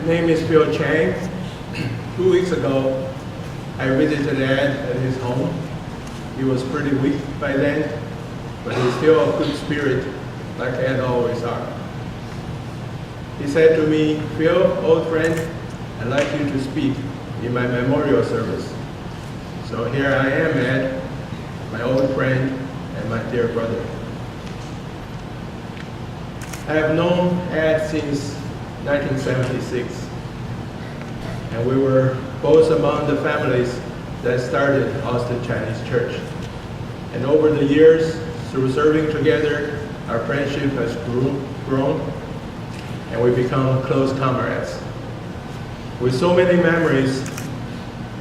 My name is Bill Chang. 2 weeks ago, I visited Ed at his home. He was pretty weak by then, but he's still a good spirit, like Ed always are. He said to me, "Phil, old friend, I'd like you to speak in my memorial service." So here I am, Ed, my old friend and my dear brother. I have known Ed since 1976, and we were both among the families that started Austin Chinese Church. And over the years, through serving together, our friendship has grown, and we become close comrades. With so many memories,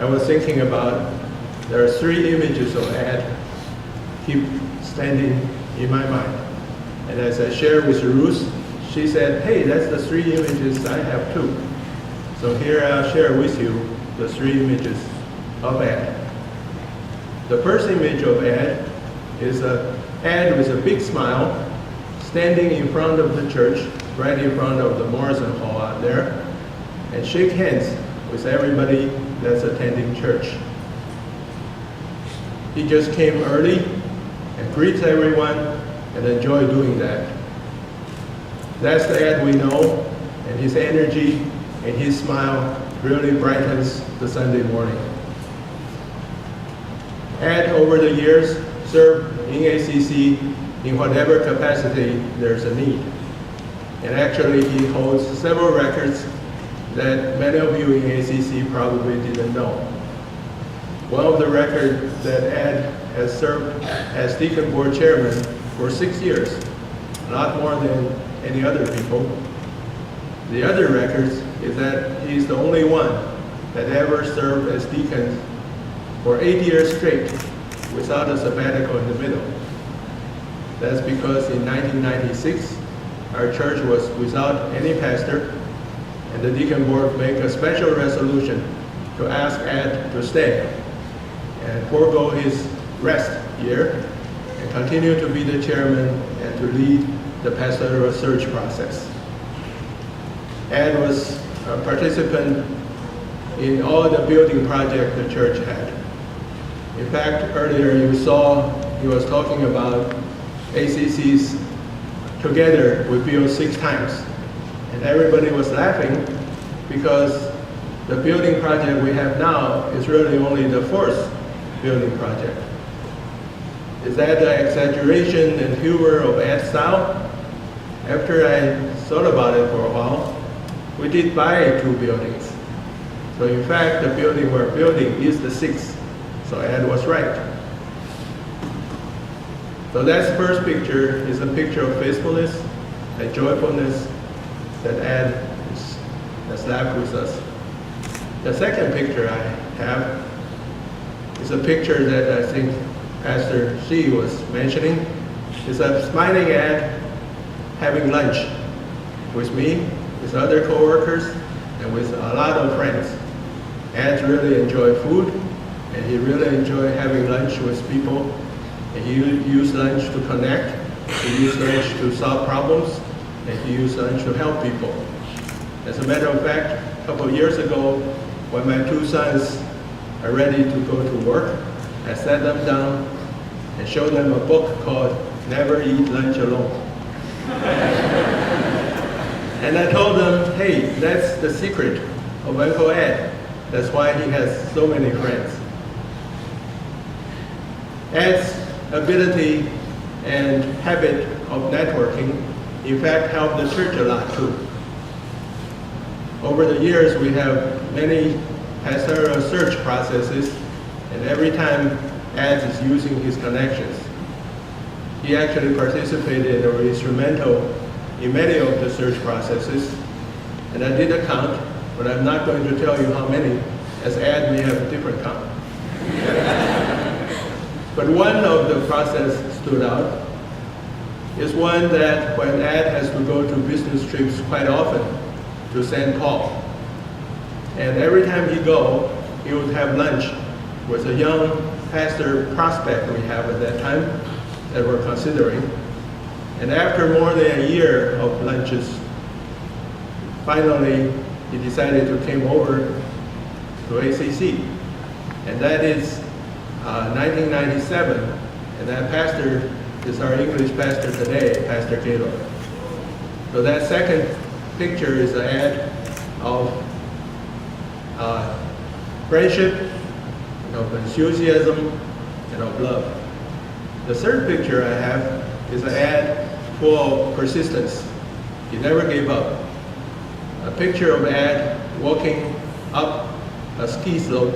I was thinking about, there are 3 images of Ed keep standing in my mind. And as I shared with Ruth, she said, "Hey, that's the 3 images I have too." So here I'll share with you the 3 images of Ed. The first image of Ed is Ed with a big smile, standing in front of the church, right in front of the Morrison Hall out there, and shake hands with everybody that's attending church. He just came early and greets everyone and enjoy doing that. That's the Ed we know, and his energy and his smile really brightens the Sunday morning. Ed, over the years, served in ACC in whatever capacity there's a need. And actually, he holds several records that many of you in ACC probably didn't know. One of the records that Ed has served as Deacon Board Chairman for 6 years, a lot more than any other people. The other records is that he's the only one that ever served as deacon for 8 years straight without a sabbatical in the middle. That's because in 1996, our church was without any pastor, and the deacon board made a special resolution to ask Ed to stay and forego his rest year and continue to be the chairman and to lead the pastoral search process. Ed was a participant in all the building projects the church had. In fact, earlier you saw he was talking about ACC's Together We Build 6 times. And everybody was laughing because the building project we have now is really only the 4th building project. Is that the exaggeration and humor of Ed's style? After I thought about it for a while, we did buy 2 buildings. So in fact, the building we're building is the 6th. So Ed was right. So that first picture is a picture of faithfulness and joyfulness that Ed has left with us. The second picture I have is a picture that I think Pastor Shi was mentioning. It's a smiling Ed having lunch with me, with other co-workers, and with a lot of friends. Ed really enjoyed food, and he really enjoyed having lunch with people. And he used lunch to connect, he used lunch to solve problems, and he used lunch to help people. As a matter of fact, a couple of years ago, when my 2 sons are ready to go to work, I sat them down and showed them a book called Never Eat Lunch Alone. And I told them, hey, that's the secret of Uncle Ed. That's why he has so many friends. Ed's ability and habit of networking, in fact, helped the church a lot too. Over the years, we have many pastoral search processes, and every time Ed is using his connections. He actually participated or instrumental in many of the search processes, and I did a count, but I'm not going to tell you how many, as Ed may have a different count. But one of the process stood out is one that when Ed has to go to business trips quite often to St. Paul, and every time he go, he would have lunch with a young pastor prospect we have at that time that we're considering. And after more than a year of lunches, finally he decided to come over to ACC. And that is 1997. And that pastor is our English pastor today, Pastor Caleb. So that second picture is an ad of friendship, of enthusiasm, and of love. The third picture I have is an ad full of persistence. He never gave up. A picture of Ed walking up a ski slope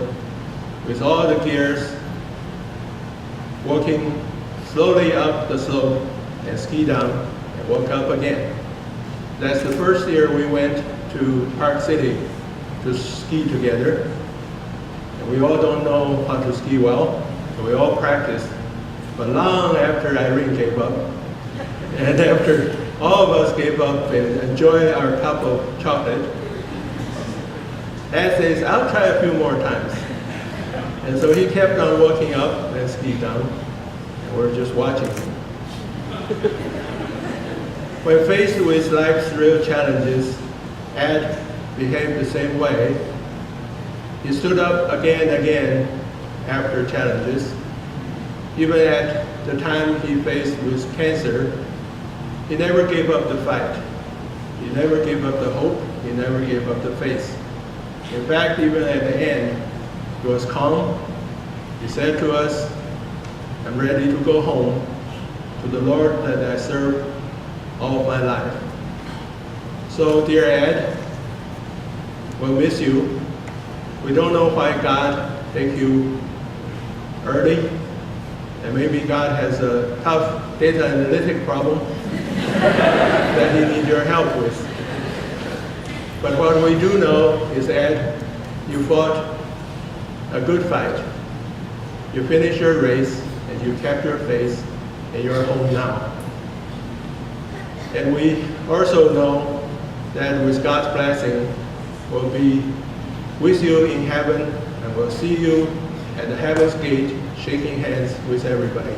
with all the gears, walking slowly up the slope and ski down and walk up again. That's the first year we went to Park City to ski together. And we all don't know how to ski well, so we all practiced. But long after Irene gave up, and after all of us gave up and enjoyed our cup of chocolate, Ed says, I'll try a few more times. And so he kept on walking up and skied down, and we're just watching him. When faced with life's real challenges, Ed behaved the same way. He stood up again and again after challenges. Even at the time he faced with cancer, he never gave up the fight. He never gave up the hope. He never gave up the faith. In fact, even at the end, he was calm. He said to us, I'm ready to go home to the Lord that I served all of my life. So, dear Ed, we'll miss you. We don't know why God take you early, and maybe God has a tough data analytic problem that he needs your help with. But what we do know is that you fought a good fight. You finished your race, and you kept your faith, and you're home now. And we also know that with God's blessing, we'll be with you in heaven, and we'll see you at the heaven's gate, shaking hands with everybody.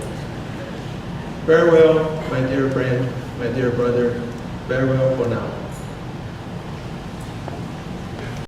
Farewell, my dear friend, my dear brother. Farewell for now.